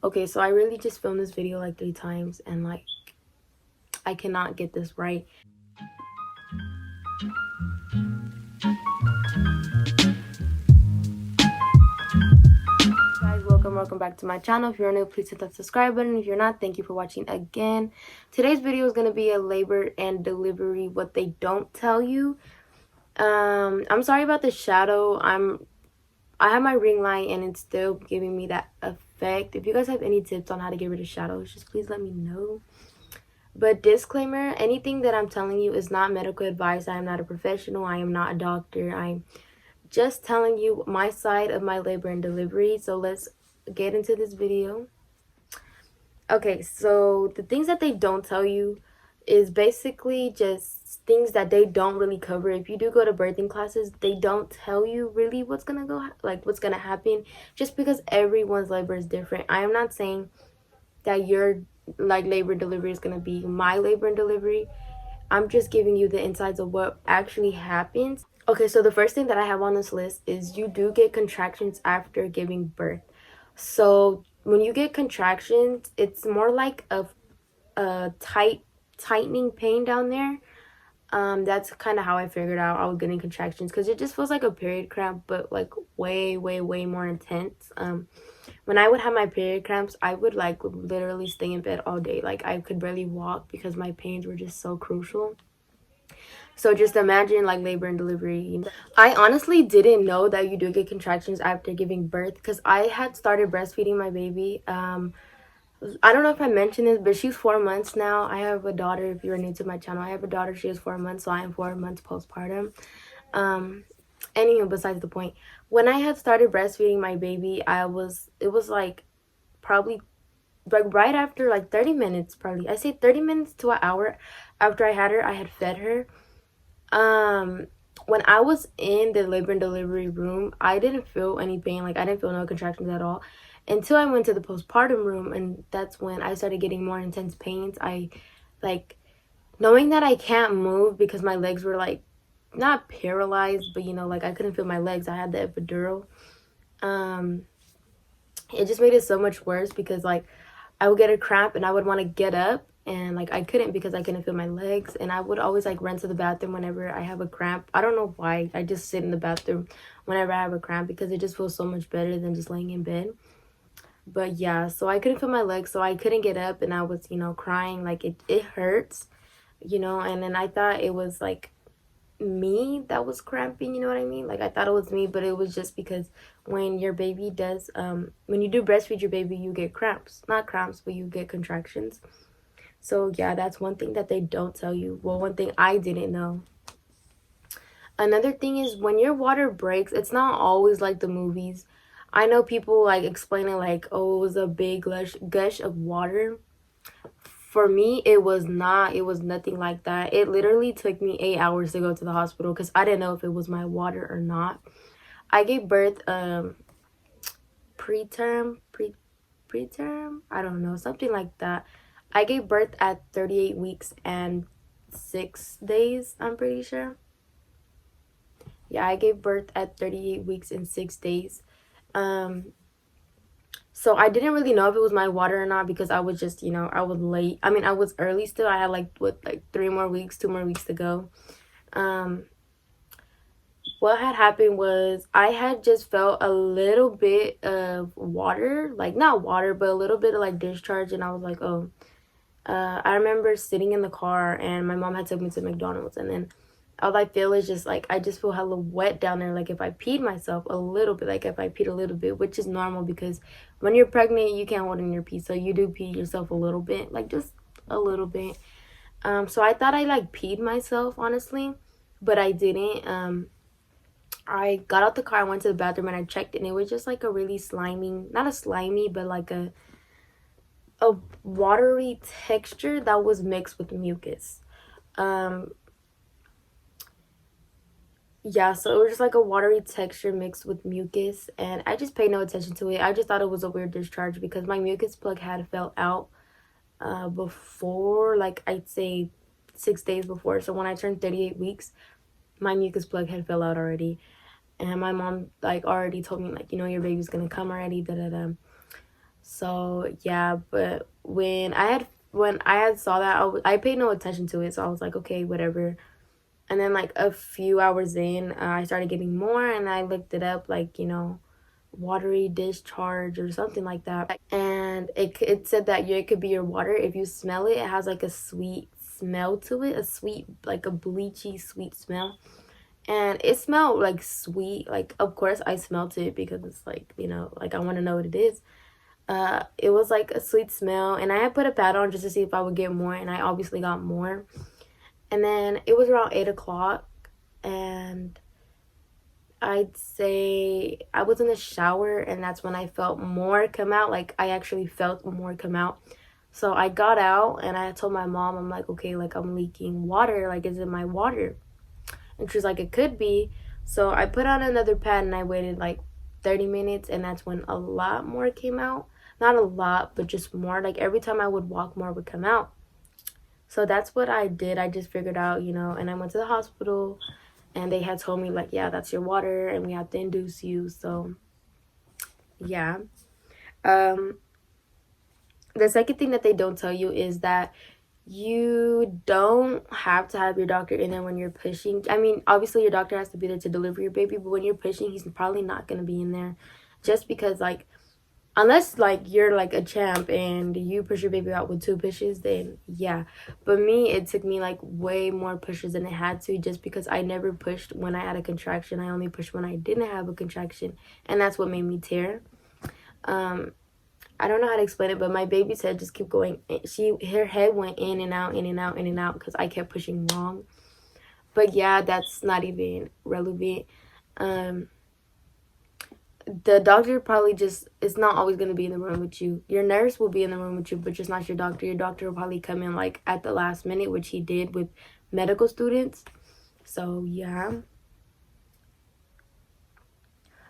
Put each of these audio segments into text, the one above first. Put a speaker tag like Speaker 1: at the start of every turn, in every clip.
Speaker 1: Okay, so I really just filmed this video like 3 times and like I cannot get this right. Guys, welcome back to my channel. If you're new, please hit that subscribe button. If you're not, thank you for watching again. Today's video is going to be a labor and delivery, what they don't tell you. I'm sorry about the shadow. I have my ring light and it's still giving me that effect. If you guys have any tips on how to get rid of shadows, just please let me know. But disclaimer, anything that I'm telling you is not medical advice. I am not a professional. I am not a doctor. I'm just telling you my side of my labor and delivery. So let's get into this video. Okay, so the things that they don't tell you is basically just things that they don't really cover. If you do go to birthing classes, they don't tell you really what's gonna happen, just because everyone's labor is different. I am not saying that your like labor delivery is gonna be my labor and delivery. I'm just giving you the insides of what actually happens. Okay, so the first thing that I have on this list is you do get contractions after giving birth. So when you get contractions, it's more like a tightening pain down there. That's kind of how I figured out I was getting contractions, because it just feels like a period cramp, but like way more intense. When I would have my period cramps, I would like literally stay in bed all day. Like I could barely walk because my pains were just so crucial. So just imagine like labor and delivery. I honestly didn't know that you do get contractions after giving birth, because I had started breastfeeding my baby. I don't know if I mentioned this, but she's 4 months now. I have a daughter. If you're new to my channel, I have a daughter. She is 4 months, so I am 4 months postpartum. Anyway, besides the point, when I had started breastfeeding my baby, it was like probably like right after like 30 minutes, probably. I say 30 minutes to an hour after I had fed her. When I was in the labor and delivery room, I didn't feel any pain. Like I didn't feel no contractions at all until I went to the postpartum room, and that's when I started getting more intense pains. I like knowing that I can't move because my legs were like not paralyzed, but you know, like I couldn't feel my legs. I had the epidural. Um, it just made it so much worse because like I would get a cramp and I would want to get up, and like I couldn't because I couldn't feel my legs. And I would always like run to the bathroom whenever I have a cramp. I don't know why. I just sit in the bathroom whenever I have a cramp because it just feels so much better than just laying in bed. But yeah, so I couldn't feel my legs, so I couldn't get up, and I was, you know, crying. Like it hurts, you know. And then I thought it was like me that was cramping, you know what I mean? Like I thought it was me, but it was just because when your baby does when you do breastfeed your baby, you get cramps. Not cramps, but you get contractions. So yeah, that's one thing that they don't tell you. Well, one thing I didn't know. Another thing is when your water breaks, it's not always like the movies. I know people like explain it like, oh, it was a big gush of water. For me, it was not. It was nothing like that. It literally took me 8 hours to go to the hospital because I didn't know if it was my water or not. I gave birth preterm, preterm, I don't know, something like that. I gave birth at 38 weeks and 6 days, I'm pretty sure. Yeah, I gave birth at 38 weeks and 6 days. So I didn't really know if it was my water or not because I was just, you know, I was late. I mean, I was early still. I had like what, like 3 more weeks, 2 more weeks to go. What had happened was I had just felt a little bit of water, like not water, but a little bit of like discharge, and I was like, oh. I remember sitting in the car and my mom had took me to McDonald's, and then all I feel is just like I just feel hella wet down there, like if I peed myself a little bit, like if I peed a little bit, which is normal because when you're pregnant you can't hold in your pee, so you do pee yourself a little bit, like just a little bit. So I thought I like peed myself, honestly, but I didn't. I got out the car, I went to the bathroom, and I checked, and it was just like a really slimy, not a slimy, but like a watery texture that was mixed with mucus. Yeah, so it was just like a watery texture mixed with mucus, and I just paid no attention to it. I just thought it was a weird discharge because my mucus plug had fell out before, like I'd say 6 days before. So when I turned 38 weeks, my mucus plug had fell out already, and my mom like already told me like, you know, your baby's gonna come already, da da da. So yeah, but when I had saw that, I paid no attention to it, so I was like, okay, whatever. And then like a few hours in, I started getting more, and I looked it up, like, watery discharge or something like that, and it said that it could be your water. If you smell it, it has like a sweet smell to it, a sweet, like a bleachy sweet smell, and it smelled like sweet. Like, of course I smelled it because it's like, like I want to know what it is. It was like a sweet smell, and I had put a pad on just to see if I would get more, and I obviously got more. And then it was around 8 o'clock, and I'd say I was in the shower, and that's when I felt more come out. Like, I actually felt more come out. So I got out, and I told my mom, I'm like, okay, like, I'm leaking water. Like, is it my water? And she's like, it could be. So I put on another pad, and I waited like 30 minutes, and that's when a lot more came out. Not a lot, but just more. Like, every time I would walk, more would come out. So that's what I did. I just figured out, and I went to the hospital, and they had told me, like, yeah, that's your water, and we have to induce you. So yeah. um the second thing that they don't tell you is that you don't have to have your doctor in there when you're pushing. I mean, obviously your doctor has to be there to deliver your baby, but when you're pushing, he's probably not going to be in there, just because, like, unless like you're like a champ and you push your baby out with 2 pushes, then yeah. But me, it took me like way more pushes than it had to, just because I never pushed when I had a contraction. I only pushed when I didn't have a contraction, and that's what made me tear. I don't know how to explain it, but my baby's head just kept going. Her head went in and out, in and out, in and out, because I kept pushing wrong. But yeah, that's not even relevant. um the doctor probably just is not always going to be in the room with you. Your nurse will be in the room with you, but just not your doctor. Your doctor will probably come in like at the last minute, which he did with medical students. So yeah.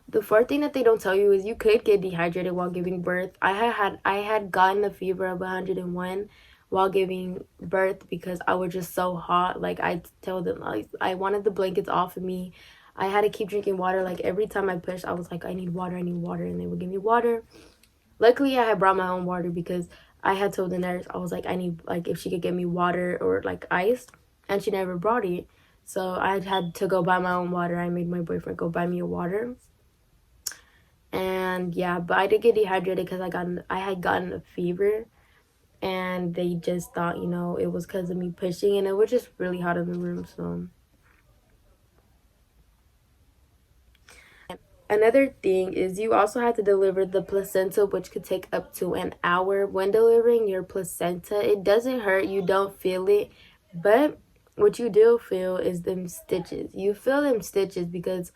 Speaker 1: The fourth thing that they don't tell you is you could get dehydrated while giving birth. I had gotten a fever of 101 while giving birth, because I was just so hot. Like, I told them, like, I wanted the blankets off of me. I had to keep drinking water. Like, every time I pushed, I was like, I need water, I need water, and they would give me water. Luckily, I had brought my own water, because I had told the nurse, I was like, I need, like, if she could get me water or like ice, and she never brought it. So I had to go buy my own water. I made my boyfriend go buy me a water. And yeah, but I did get dehydrated because I had gotten a fever, and they just thought, it was because of me pushing, and it was just really hot in the room. So another thing is you also have to deliver the placenta, which could take up to an hour. When delivering your placenta, it doesn't hurt, you don't feel it, but what you do feel is them stitches. You feel them stitches because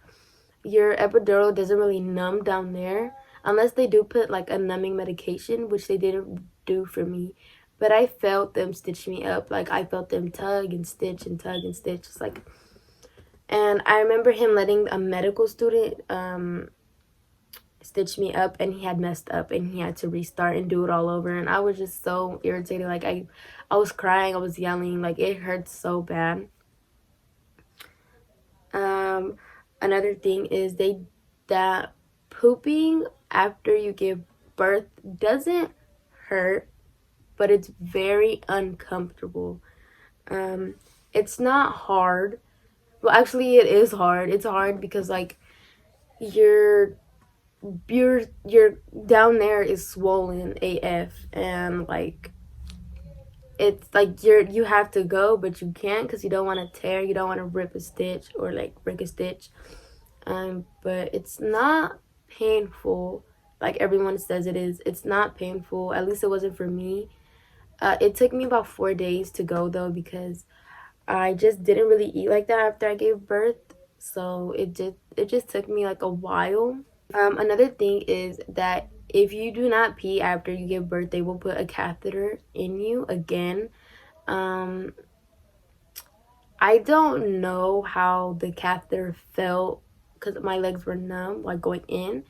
Speaker 1: your epidural doesn't really numb down there, unless they do put like a numbing medication, which they didn't do for me. But I felt them stitch me up. Like, I felt them tug and stitch and tug and stitch. It's like, and I remember him letting a medical student stitch me up, and he had messed up, and he had to restart and do it all over, and I was just so irritated. Like, I was crying, I was yelling, like, it hurt so bad. Another thing is that pooping after you give birth doesn't hurt, but it's very uncomfortable. It's not hard. Well, actually, it is hard. It's hard because, like, your your down there is swollen AF, and like, it's like you have to go, but you can't, because you don't want to tear, you don't want to rip a stitch or like break a stitch. But it's not painful like everyone says it is. It's not painful, at least it wasn't for me. It took me about 4 days to go, though, because I just didn't really eat like that after I gave birth, so it just took me like a while. Another thing is that if you do not pee after you give birth, they will put a catheter in you again. um I don't know how the catheter felt, because my legs were numb, like, going in.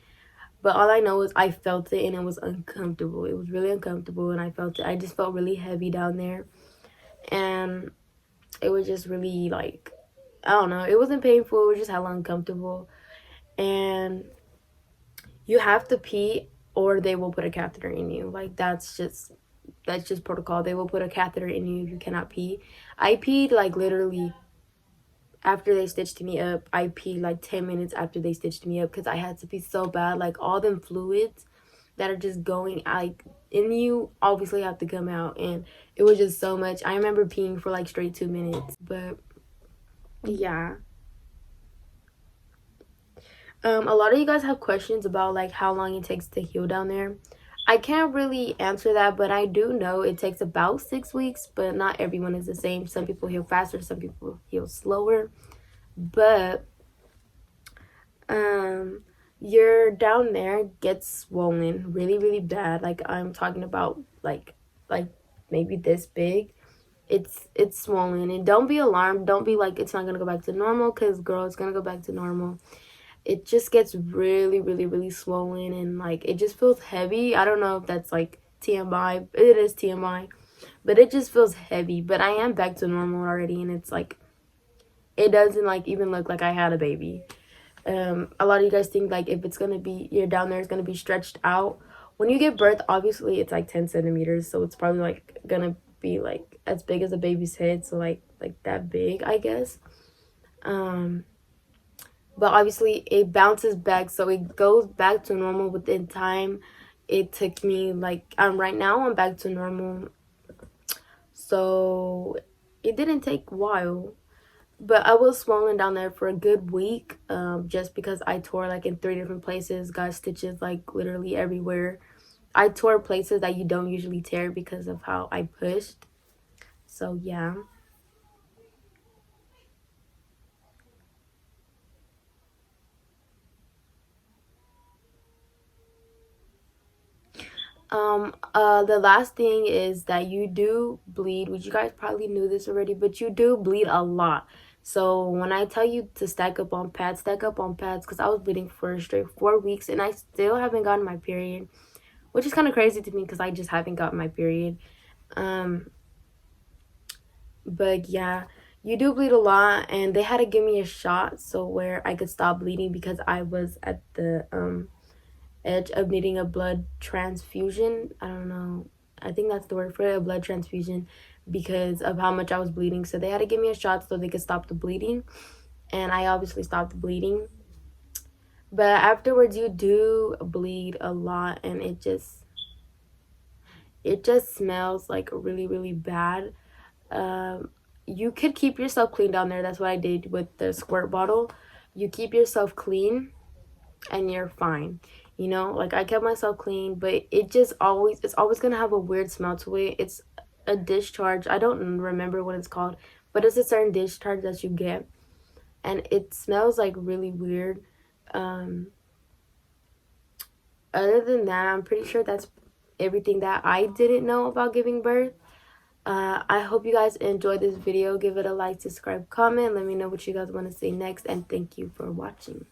Speaker 1: But all I know is I felt it, and it was uncomfortable. It was really uncomfortable, and I felt it. I just felt really heavy down there. And it was just really, like, I don't know. It wasn't painful. It was just hella uncomfortable. And you have to pee or they will put a catheter in you. Like that's just protocol. They will put a catheter in you if you cannot pee. I peed like literally after they stitched me up. I peed like 10 minutes after they stitched me up because I had to pee so bad. Like all them fluids that are just going like in you obviously have to come out, and it was just so much. I remember peeing for like straight 2 minutes. But yeah, a lot of you guys have questions about like how long it takes to heal down there. I can't really answer that, but I do know it takes about 6 weeks, but not everyone is the same. Some people heal faster, some people heal slower. But your down there gets swollen really, really bad. Like I'm talking about like maybe this big. It's swollen, and don't be alarmed. Don't be like it's not gonna go back to normal, because girl, it's gonna go back to normal. It just gets really, really, really swollen, and like it just feels heavy. I don't know if that's like TMI. It is TMI, but it just feels heavy. But I am back to normal already, and it's like it doesn't like even look like I had a baby. A lot of you guys think like if it's gonna be your down there is gonna be stretched out. When you give birth, obviously it's like 10 centimeters, so it's probably like gonna be like as big as a baby's head, so like that big, I guess. But obviously it bounces back, so it goes back to normal within time. It took me like right now I'm back to normal, so it didn't take a while. But I was swollen down there for a good week, just because I tore like in 3 different places, got stitches like literally everywhere. I tore places that you don't usually tear because of how I pushed. So yeah. The last thing is that you do bleed, which you guys probably knew this already, but you do bleed a lot. So when I tell you to stack up on pads, because I was bleeding for a straight 4 weeks and I still haven't gotten my period, which is kind of crazy to me because I just haven't gotten my period. But yeah, you do bleed a lot, and they had to give me a shot so where I could stop bleeding because I was at the edge of needing a blood transfusion. I don't know, I think that's the word for it, a blood transfusion, because of how much I was bleeding. So they had to give me a shot so they could stop the bleeding, and I obviously stopped the bleeding. But afterwards you do bleed a lot, and it just smells like really, really bad. You could keep yourself clean down there. That's what I did with the squirt bottle. You keep yourself clean and you're fine, you know. Like I kept myself clean, but it's always gonna have a weird smell to it. It's a discharge. I don't remember what it's called, but it's a certain discharge that you get, and it smells like really weird. Other than that, I'm pretty sure that's everything that I didn't know about giving birth. I hope you guys enjoyed this video. Give it a like, subscribe, comment. Let me know what you guys want to see next, and thank you for watching.